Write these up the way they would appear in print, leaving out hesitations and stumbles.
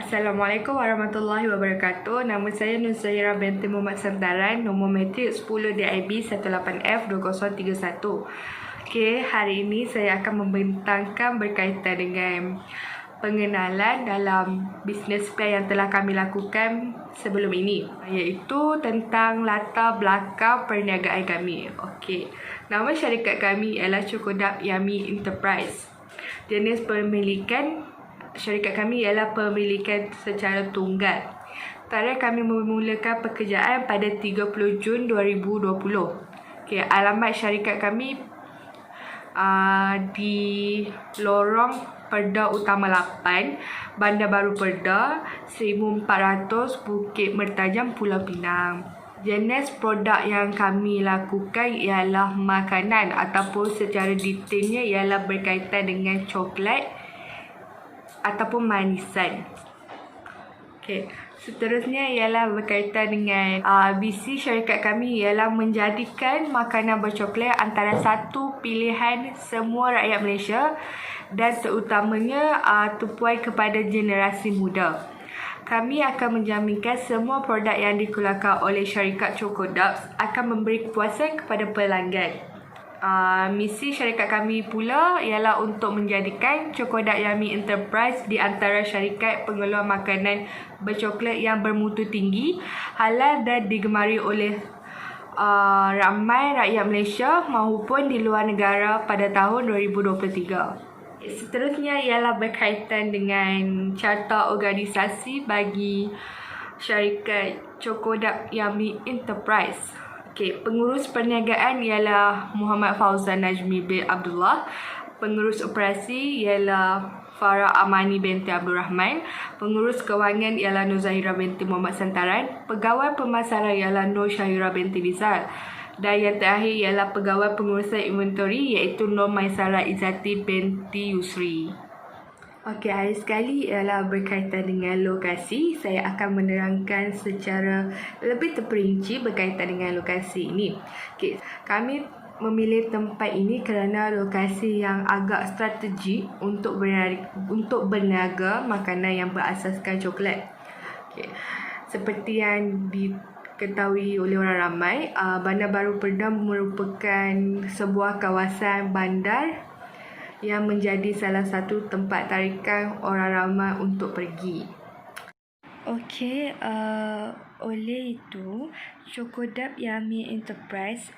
Assalamualaikum warahmatullahi wabarakatuh. Nama saya Nur Zahira binti Muhammad Santaran, nombor matrik 10 DIB 18F2031. Okey, hari ini saya akan membentangkan berkaitan dengan pengenalan dalam business plan yang telah kami lakukan sebelum ini, iaitu tentang latar belakang perniagaan kami. Okey, nama syarikat kami ialah Cokodap Yummy Enterprise. Jenis pemilikan syarikat kami ialah pemilikan secara tunggal. Tarikh kami memulakan pekerjaan pada 30 Jun 2020. Okay, alamat syarikat kami di Lorong Perda Utama 8, Bandar Baru Perda, 1400 Bukit Mertajam, Pulau Pinang. Jenis produk yang kami lakukan ialah makanan ataupun secara detailnya ialah berkaitan dengan coklat ataupun manisan. Okey, seterusnya ialah berkaitan dengan visi syarikat kami ialah menjadikan makanan bercoklat antara satu pilihan semua rakyat Malaysia dan terutamanya tumpuan kepada generasi muda. Kami akan menjaminkan semua produk yang dikeluarkan oleh syarikat Cokodap akan memberi kepuasan kepada pelanggan. Misi syarikat kami pula ialah untuk menjadikan Cokodap Yummy Enterprise di antara syarikat pengeluar makanan bercoklat yang bermutu tinggi, halal dan digemari oleh ramai rakyat Malaysia maupun di luar negara pada tahun 2023. Seterusnya ialah berkaitan dengan carta organisasi bagi syarikat Cokodap Yummy Enterprise. Okay, pengurus perniagaan ialah Muhammad Fauzan Najmi bin Abdullah. Pengurus operasi ialah Farah Amani binti Abdul Rahman. Pengurus kewangan ialah Nur Zahira binti Muhammad Santaran. Pegawai pemasaran ialah Nur Syahira binti Bizal. Dan yang terakhir ialah pegawai pengurusan inventory iaitu Nur Maisarah Izzati binti Yusri. Okey, hari sekali ialah berkaitan dengan lokasi. Saya akan menerangkan secara lebih terperinci berkaitan dengan lokasi ini. Okey, kami memilih tempat ini kerana lokasi yang agak strategik untuk berniaga makanan yang berasaskan coklat. Okey, seperti yang diketahui oleh orang ramai, Bandar Baru Perda merupakan sebuah kawasan bandar yang menjadi salah satu tempat tarikan orang ramai untuk pergi. Okey, oleh itu Cokodap Yummy Enterprise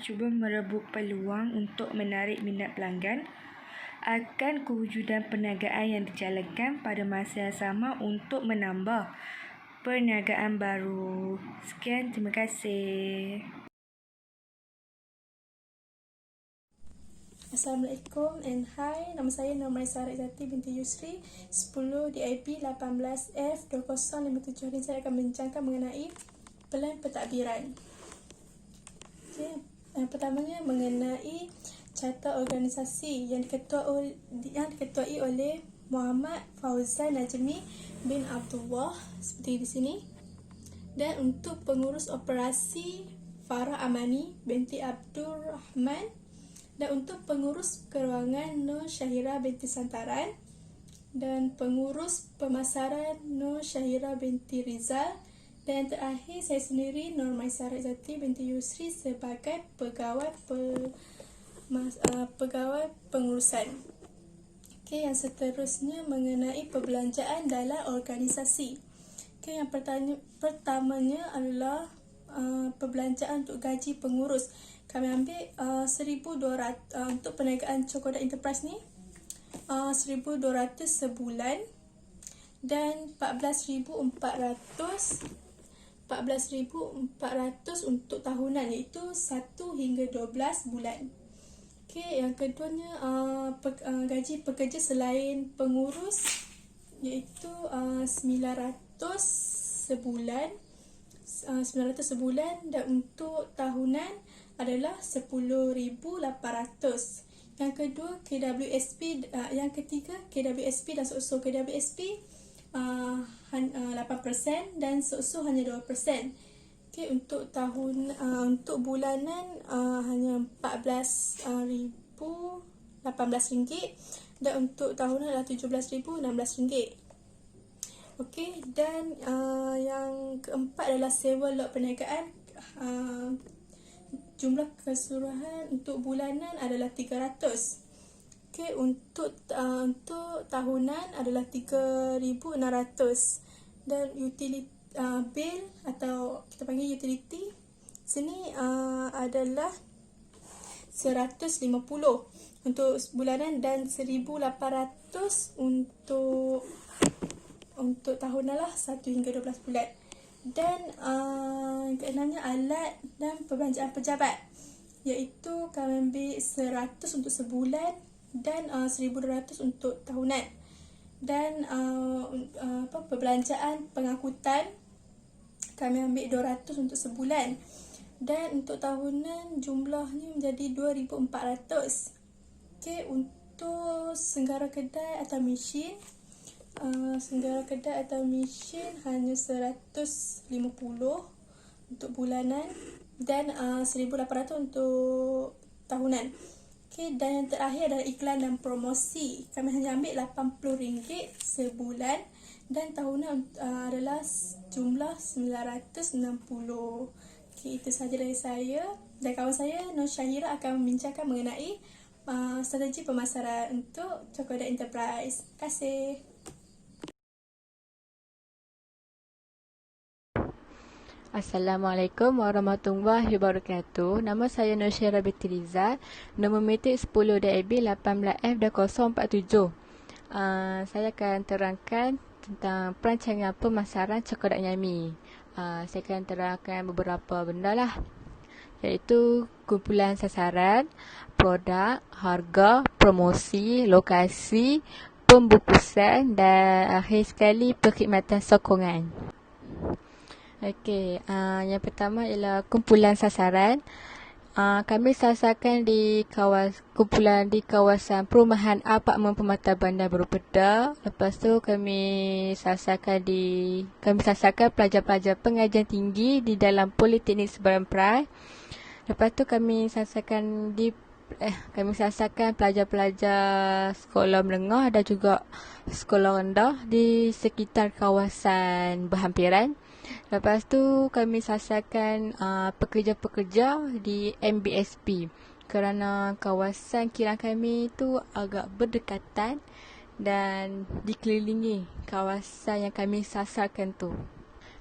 cuba merebut peluang untuk menarik minat pelanggan akan kewujudan perniagaan yang dijalankan pada masa yang sama untuk menambah perniagaan baru. Sekian, terima kasih. Assalamualaikum and hi, nama saya Nur Maisarah Izzati binti Yusri, 10 DIP 18F2057. Hari saya akan membincangkan mengenai pelan pentadbiran. Okay. Pertamanya mengenai carta organisasi yang diketuai oleh Muhammad Fauzan Najmi bin Abdullah seperti di sini. Dan untuk pengurus operasi Farah Amani binti Abdul Rahman. Dan untuk pengurus kewangan Nur Syahira binti Santaran. Dan pengurus pemasaran Nur Syahira binti Rizal. Dan terakhir saya sendiri Nur Maisarah Izzati binti Yusri sebagai pegawai pengurusan. Okay, yang seterusnya mengenai perbelanjaan dalam organisasi. Okay, yang pertamanya adalah perbelanjaan untuk gaji pengurus. Kami ambil 1,200 untuk perniagaan Cokodap Enterprise ni, 1,200 sebulan dan 14,400 untuk tahunan, iaitu 1 hingga 12 bulan. Okey, yang keduanya gaji pekerja selain pengurus iaitu 900 sebulan. 900 sebulan dan untuk tahunan adalah 10,800. Yang kedua KWSP, yang ketiga KWSP dan SOSO. KWSP 8% dan SOSO hanya 2%. Okey, untuk untuk bulanan hanya RM14,018 dan untuk tahunan adalah RM17,016. Okey, dan yang keempat adalah sewa lot perniagaan. Jumlah keseluruhan untuk bulanan adalah 300. Okey, untuk tahunan adalah 3,600. Dan utility bill atau kita panggil utility sini adalah 150 untuk bulanan dan 1,800 untuk tahunan lah, 1 hingga 12 bulan. Dan yang keenamnya alat dan perbelanjaan pejabat, iaitu kami ambil 100 untuk sebulan dan 1,200 untuk tahunan. Dan perbelanjaan pengangkutan kami ambil 200 untuk sebulan. Dan untuk tahunan jumlahnya menjadi 2,400. Okey, untuk senggara kedai atau mesin, hanya 150 untuk bulanan dan 1,800 untuk tahunan. Okey, dan yang terakhir adalah iklan dan promosi. Kami hanya ambil RM80 sebulan dan tahunan adalah jumlah 960. Okey, itu sahaja dari saya. Dan kawan saya, Nur Syahira, akan membincangkan mengenai strategi pemasaran untuk Cokodat Enterprise. Terima kasih. Assalamualaikum warahmatullahi wabarakatuh. Nama saya Nur Syahira binti Rizal. Nombor metik 10 DAB 18F2047. Saya akan terangkan tentang perancangan pemasaran Cokodat Nyami. Saya akan terangkan beberapa benda lah, iaitu kumpulan sasaran, produk, harga, promosi, lokasi, pembungkusan dan akhir sekali perkhidmatan sokongan. Okey, yang pertama ialah kumpulan sasaran. Kami sasarkan di kawasan perumahan apartmen Permata Bandar Baru Pedak. Lepas tu kami sasarkan pelajar-pelajar pengajian tinggi di dalam Politeknik Sebarang Perai. Lepas tu kami sasarkan pelajar-pelajar sekolah menengah dan juga sekolah rendah di sekitar kawasan berhampiran. Lepas tu kami sasarkan pekerja-pekerja di MBSP kerana kawasan kilang kami tu agak berdekatan dan dikelilingi kawasan yang kami sasarkan tu.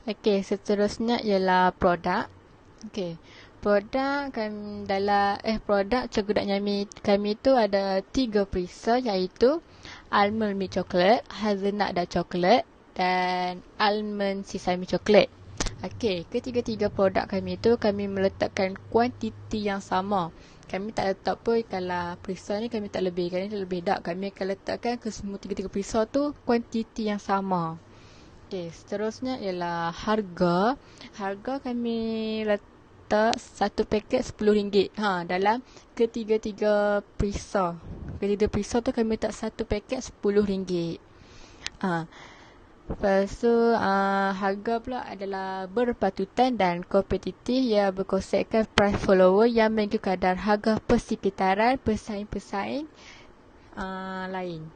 Okey, seterusnya ialah produk. Okey, produk Cokodat Nyami kami tu ada 3 perisa, iaitu almond milk chocolate, hazelnut dark chocolate dan almond sesame chocolate. Okey, ketiga-tiga produk kami tu kami meletakkan kuantiti yang sama. Kami tak letak pun kalau perisa ni kami tak lebihkan, ni tak lebih tak. Kami akan letakkan ke semua tiga-tiga perisa tu kuantiti yang sama. Okey, seterusnya ialah harga. Harga kami letak satu paket RM10. Dalam ketiga-tiga perisa. Ketiga perisa tu kami letak satu paket RM10. Lepas tu harga pula adalah berpatutan dan kompetitif yang berkonsepkan price follower yang mengikut kadar harga persekitaran pesaing-pesaing lain.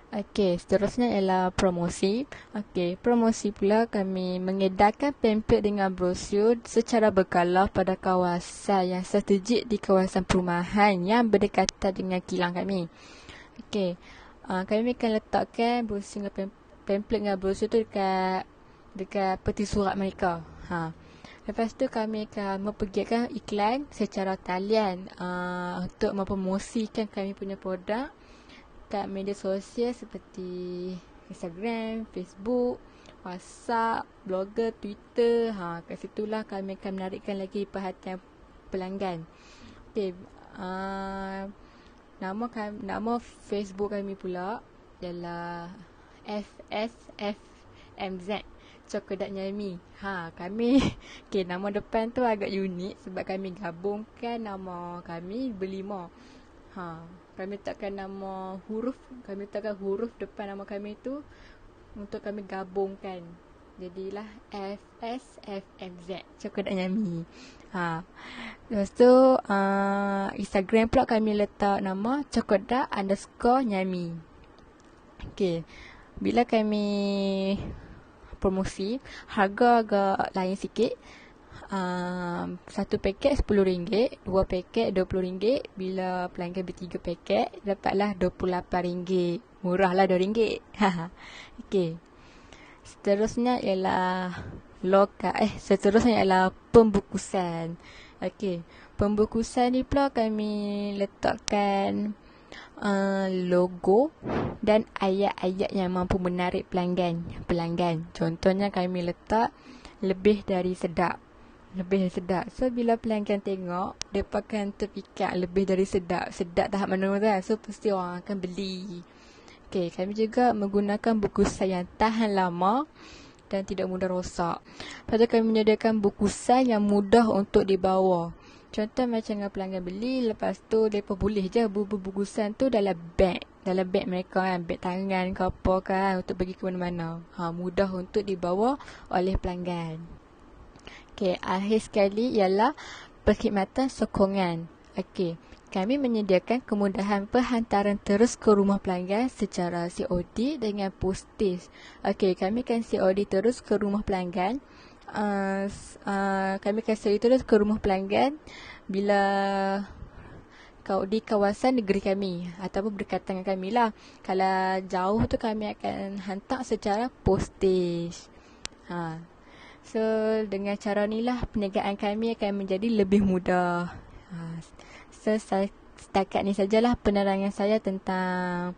Okey, seterusnya ialah promosi. Okey, promosi pula kami mengedarkan pamphlet dengan brosur secara berkala pada kawasan yang strategik di kawasan perumahan yang berdekatan dengan kilang kami. Okey, kami akan letakkan brosur dengan pamphlet dengan brosur tu dekat peti surat mereka. Lepas tu kami akan mempergiatkan iklan secara talian untuk mempromosikan kami punya produk kat media sosial seperti Instagram, Facebook, WhatsApp, blogger, Twitter. Kat situlah kami akan menarikkan lagi perhatian pelanggan. Okey, nama Facebook kami pula ialah FSFMZ Cokodat Nyami. Kami okey, nama depan tu agak unik sebab kami gabungkan nama kami berlima. Kami letakkan huruf depan nama kami tu untuk kami gabungkan. Jadilah FSFMZ Cokodat Nyami. Lepas tu Instagram pula kami letak nama Cokodat_Nyami. Okey. bila kami promosi, harga agak lain sikit. Satu paket RM10, dua paket RM20. Bila pelanggan beli 3 paket, dapatlah RM28. Murah lah RM2. Okey. Seterusnya ialah seterusnya ialah pembukusan. Okey, pembukusan ni pula kami letakkan logo dan ayat-ayat yang mampu menarik pelanggan. Contohnya kami letak lebih dari sedap. So bila pelanggan tengok, mereka akan terfikir lebih dari sedap. Sedap tahap mana kan? So pasti orang akan beli. Okey, kami juga menggunakan bukusan yang tahan lama dan tidak mudah rosak. Lepas tu kami menyediakan bukusan yang mudah untuk dibawa. Contoh macam kalau pelanggan beli, lepas tu mereka boleh je bukusan tu dalam beg mereka kan, beg tangan ke apa kan, untuk pergi ke mana-mana. Mudah untuk dibawa oleh pelanggan. Okey, akhir sekali ialah perkhidmatan sokongan. Okey, kami menyediakan kemudahan perhantaran terus ke rumah pelanggan secara COD dengan postage. Okey, kami akan COD terus ke rumah pelanggan. Kami akan COD terus ke rumah pelanggan bila di kawasan negeri kami ataupun berdekatan dengan kami lah. Kalau jauh tu kami akan hantar secara postage. So dengan cara ni lah perniagaan kami akan menjadi lebih mudah. So setakat ni sajalah penerangan saya tentang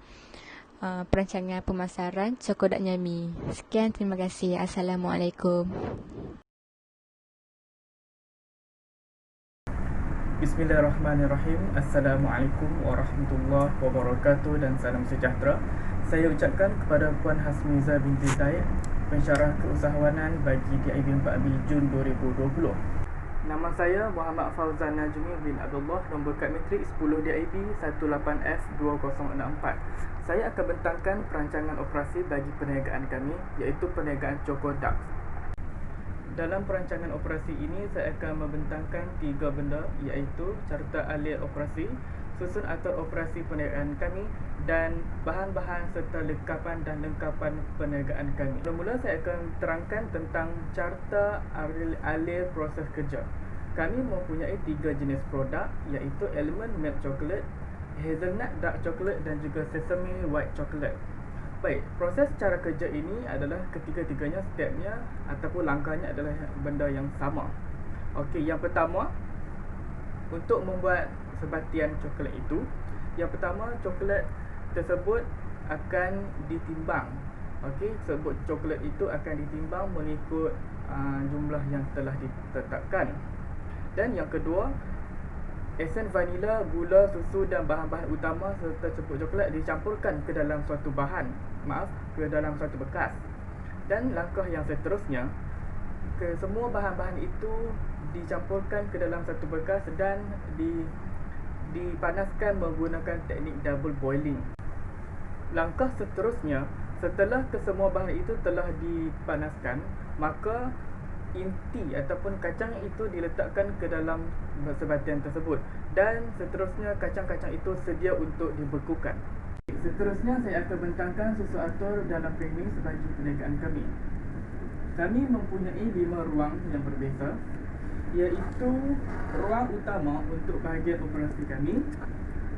perancangan pemasaran Cokodak Nyami. Sekian, terima kasih. Assalamualaikum. Bismillahirrahmanirrahim. Assalamualaikum warahmatullahi wabarakatuh dan salam sejahtera. Saya ucapkan kepada Puan Hasmiza binti Zaid, pensyarah keusahawanan bagi DIB 4B Jun 2020. Nama saya Muhammad Fauzan Najmi bin Abdullah, nombor kad matrik 10 DIB 18F2064. Saya akan bentangkan perancangan operasi bagi perniagaan kami, iaitu perniagaan Cokodak. Dalam perancangan operasi ini, saya akan membentangkan 3 benda, iaitu carta alir operasi, susun atur operasi perniagaan kami dan bahan-bahan serta lengkapan perniagaan kami. Mula-mula saya akan terangkan tentang carta alir proses kerja. Kami mempunyai 3 jenis produk, iaitu Element Milk Chocolate, Hazelnut Dark Chocolate dan juga Sesame White Chocolate. Baik, proses cara kerja ini adalah ketiga-tiganya stepnya ataupun langkahnya adalah benda yang sama. Okey, yang pertama, untuk membuat sebatian coklat itu, yang pertama coklat tersebut akan ditimbang. Okey, sebut coklat itu akan ditimbang mengikut jumlah yang telah ditetapkan. Dan yang kedua, esen vanila, gula, susu dan bahan-bahan utama serta cepuk coklat dicampurkan ke dalam suatu bekas. Dan langkah yang seterusnya, semua bahan-bahan itu dicampurkan ke dalam satu bekas dan dipanaskan menggunakan teknik double boiling. Langkah seterusnya, setelah kesemua bahan itu telah dipanaskan, maka inti ataupun kacang itu diletakkan ke dalam sebatian tersebut dan seterusnya kacang-kacang itu sedia untuk dibekukan. Seterusnya saya akan bentangkan susu atur dalam premis bagi perniagaan kami. Kami mempunyai 5 ruang yang berbeza, iaitu ruang utama untuk bahagian operasi kami,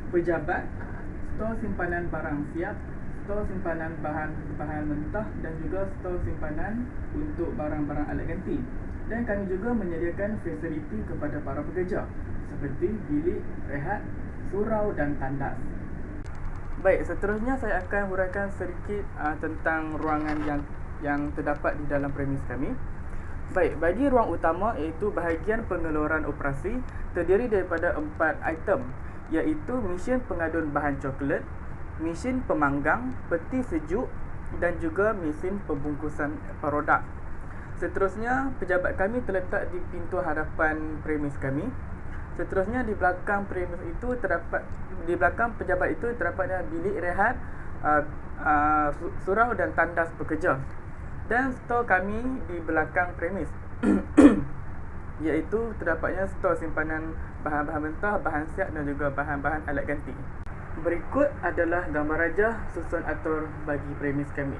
pejabat, stor simpanan barang siap, stor simpanan bahan mentah dan juga stor simpanan untuk barang-barang alat ganti. Dan kami juga menyediakan fasiliti kepada para pekerja seperti bilik rehat, surau dan tandas. Baik, seterusnya saya akan huraikan sedikit tentang ruangan yang terdapat di dalam premis kami. Baik, bagi ruang utama, iaitu bahagian pengeluaran operasi, terdiri daripada 4 item, iaitu mesin pengadun bahan coklat, mesin pemanggang, peti sejuk dan juga mesin pembungkusan produk. Seterusnya, pejabat kami terletak di pintu hadapan premis kami. Seterusnya, di belakang pejabat itu terdapatnya bilik rehat, surau dan tandas pekerja. Dan stor kami di belakang premis iaitu terdapatnya stor simpanan bahan-bahan mentah, bahan siap dan juga bahan-bahan alat ganti. Berikut adalah gambar rajah susun atur bagi premis kami.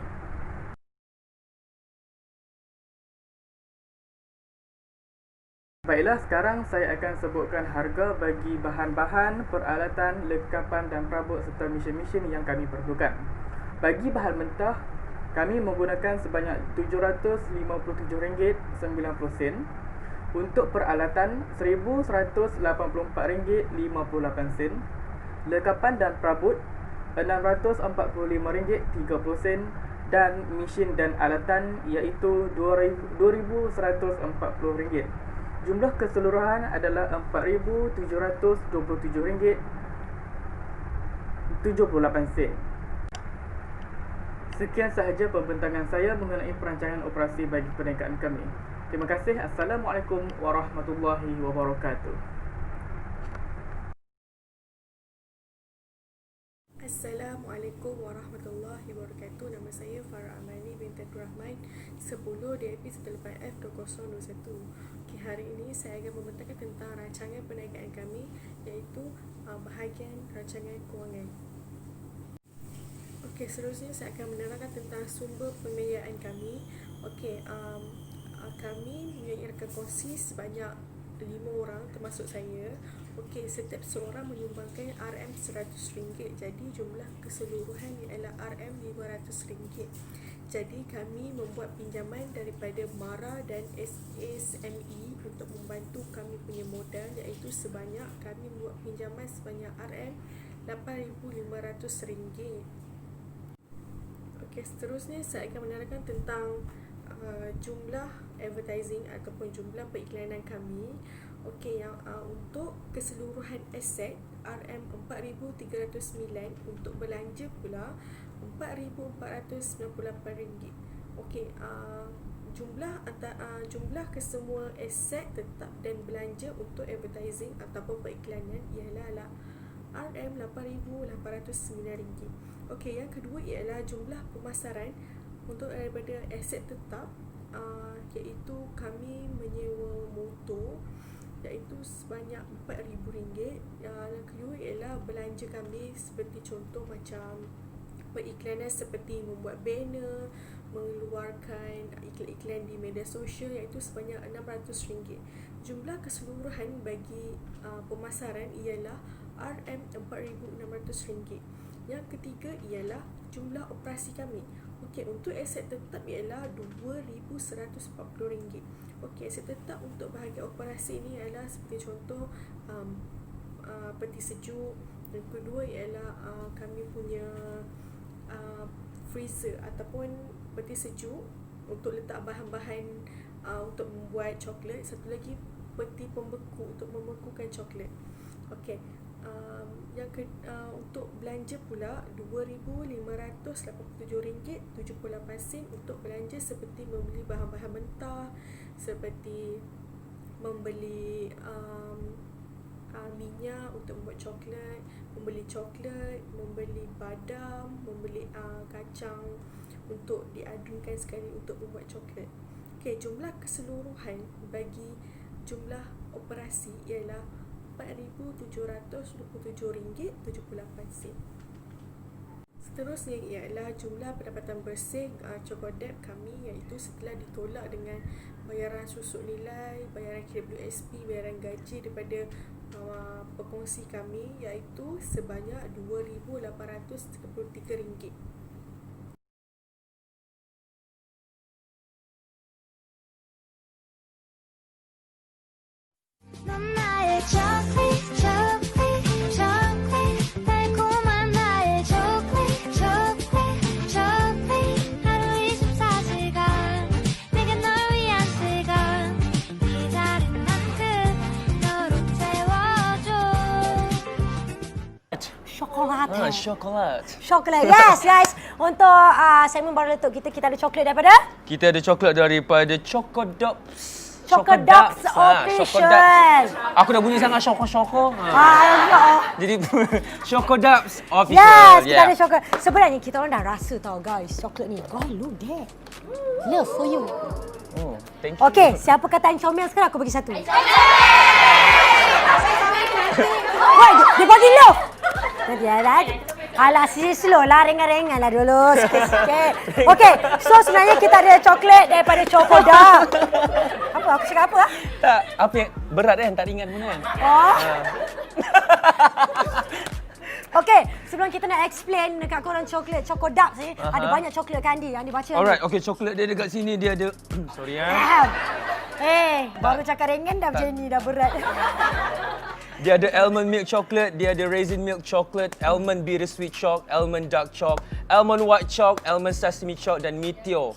Baiklah, sekarang saya akan sebutkan harga bagi bahan-bahan, peralatan, lengkapan dan perabot serta mesin-mesin yang kami perlukan. Bagi bahan mentah, kami menggunakan sebanyak RM757.90. Untuk peralatan, RM1,184.58. Lengkapan dan perabot, RM645.30. Dan mesin dan alatan iaitu RM2,140. Jumlah keseluruhan adalah RM4,727.78. Sekian sahaja pembentangan saya mengenai perancangan operasi bagi perniagaan kami. Terima kasih. Assalamualaikum warahmatullahi wabarakatuh. Assalamualaikum warahmatullahi wabarakatuh. Nama saya Farah Amani binti Abdul Rahman 10 DAP 18F2021. Okay, hari ini saya akan membentangkan tentang rancangan perniagaan kami, iaitu bahagian rancangan kewangan. Okey, seterusnya saya akan menerangkan tentang sumber pembiayaan kami. Okey, kami mempunyai rakan kongsi sebanyak 5 orang termasuk saya. Okey, setiap seorang menyumbangkan RM100. Jadi jumlah keseluruhan ialah RM500. Jadi kami membuat pinjaman daripada MARA dan SME untuk membantu kami punya modal, iaitu sebanyak kami membuat pinjaman sebanyak RM8,500. Okey, seterusnya saya akan menerangkan tentang jumlah advertising ataupun jumlah periklanan kami. Okey, yang untuk keseluruhan aset RM4,309, untuk belanja pula RM4,498. Okey, jumlah kesemua aset tetap dan belanja untuk advertising ataupun periklanan ialah RM8,809. Okey, yang kedua ialah jumlah pemasaran untuk daripada aset tetap, iaitu kami menyewa motor, iaitu sebanyak RM4,000. Yang kedua ialah belanja kami seperti contoh macam periklanan seperti membuat banner, mengeluarkan iklan-iklan di media sosial, iaitu sebanyak RM600. Jumlah keseluruhan bagi pemasaran ialah RM4,600. Yang ketiga ialah jumlah operasi kami. Okey, untuk aset tetap ialah RM2,140. Okey, aset tetap untuk bahagian operasi ini ialah seperti contoh peti sejuk. Yang kedua ialah kami punya freezer ataupun peti sejuk untuk letak bahan-bahan untuk membuat coklat. Satu lagi peti pembeku untuk membekukan coklat. Okey, untuk belanja pula RM2,587.78 untuk belanja seperti membeli bahan-bahan mentah, seperti membeli minyak untuk membuat coklat, membeli badam, membeli kacang untuk diadunkan sekali untuk membuat coklat. Okey, jumlah keseluruhan bagi jumlah operasi ialah RM4,727.78. Seterusnya ialah jumlah pendapatan bersih Cokodap kami, iaitu setelah ditolak dengan bayaran susuk nilai, bayaran KWSP, bayaran gaji daripada pekongsi kami, iaitu sebanyak RM2,833. 넌 나의 chocolate, chocolate, chocolate. 달콤한 나의 chocolate, chocolate, chocolate. 하루 24시간 내가 널 위한 시간. 기다린 만큼 너로 채워줘. Coklat. Coklat. Coklat. Yes, guys. Untuk segmen baru letup kita ada coklat daripada Kita ada coklat daripada Chocodops. Chocodops Official. Aku dah bunyi sangat syoko-syoko. Jadi Chocodops Official. Yes, kita ada coklat. Sebenarnya kita orang dah rasa tau guys, coklat ni. God, look that. Love for you. Oh, thank you. Okay, siapa kataan comel sekarang aku bagi satu. Wah, dia bagi love. Nanti ada. Alah, slow lah, ringan-ringan lah dulu, sikit-sikit. Okey, so sebenarnya kita ada coklat daripada Chocodark. Apa? Aku cakap apa? Tak, apa yang berat kan? Tak ringan pun kan? Oh. Okey, sebelum kita nak explain dekat korang coklat Chocodark ni, ada banyak coklat candy yang dibaca. Alright, okay, coklat dia dekat sini dia ada sorry ya. Baru cakap ringan dah macam ni, dah berat. Dia ada almond milk chocolate, dia ada raisin milk chocolate, almond bittersweet chalk, almond dark chalk, almond white chalk, almond sesame chalk dan meteor.